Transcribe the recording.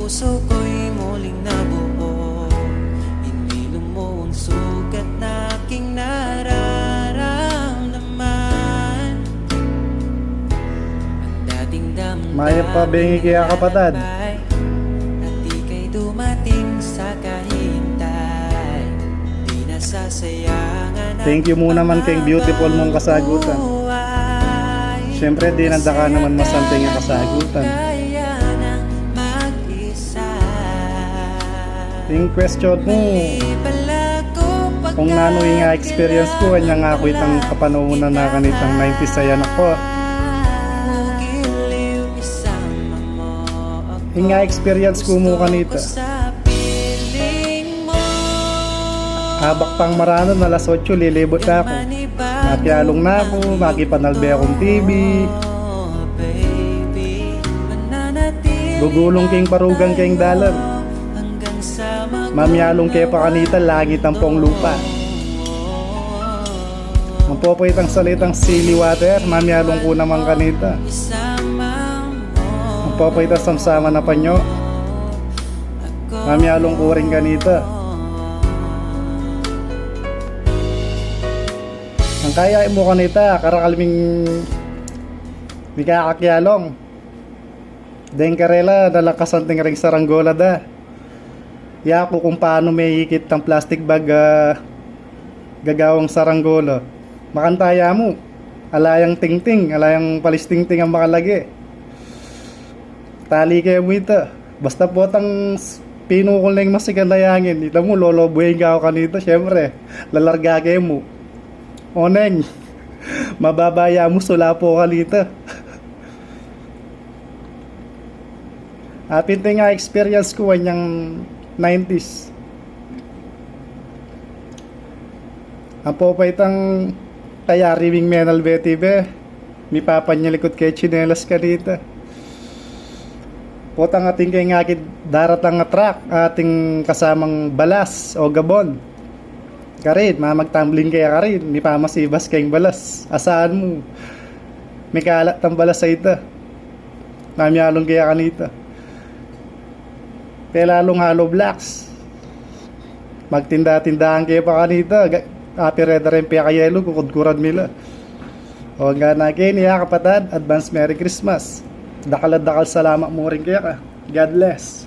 puso ko'y muling nabuo. Hindi lumuong sugat na aking nararamdaman. Ang dating damdamin Maya pa bengi kaya kapatid. at di kay dumating sa kahintay. Di nasasayangan. Thank you muna man kay beautiful mong kasagutan. Siyempre di nandaka naman masanting ang kasagutan. Yung question mo, kung nano yung nga experience ko, kanya nga ako itang kapanuunan na kanitang 90s sayan ako. Yung nga experience ko mo kanita. Habak pang marano na alas 8, lilibot na ako. Napialong na ako, makipanalbe akong TV. Gugulong king parugang king dalan. Mamyalong kaya pa kanita, langit ang pong lupa. Ang popoy itang salitang silly water, mamyalong ko naman kanita. Ang popoy itang samsama na panyo, mamyalong ko rin kanita. Ang kaya mo kanita, karakalming mikakakyalong. Deng karela, dalakasanting ring saranggola da. Yapo kung paano may hikit ng plastic bag gagawang saranggola. Makantaya mo, alayang tingting, alayang palistingting ang makalagi. Tali kayo mo ito. Basta po tang pinukol na yung masigandayangin. Ito mo, lolobuhin ka ako kanito. Siyempre, lalarga kayo mo. Oneng, mababaya mo, sula po kanito. Pinto nga experience ko kanyang 90s. Ang popaytang kaya riving menal betibe, mi papanyalikot kay chinelas ka dito. Potang ating kay ngakid daratang truck, ating kasamang balas o gabon. Karin, mamagtumbling kaya karin, mi pamasibas kayong balas. Asaan mo? May kalat ang balas sa ito. Namyalong kaya kanita. Kaya lalong hollow blocks. Magtinda-tindahan kayo pa kanita. Apireda rin pa kayelo, kukudkurad nila. O nga na kayo niya kapatid, advance Merry Christmas. Dakal salamat mo rin kaya ka. God bless.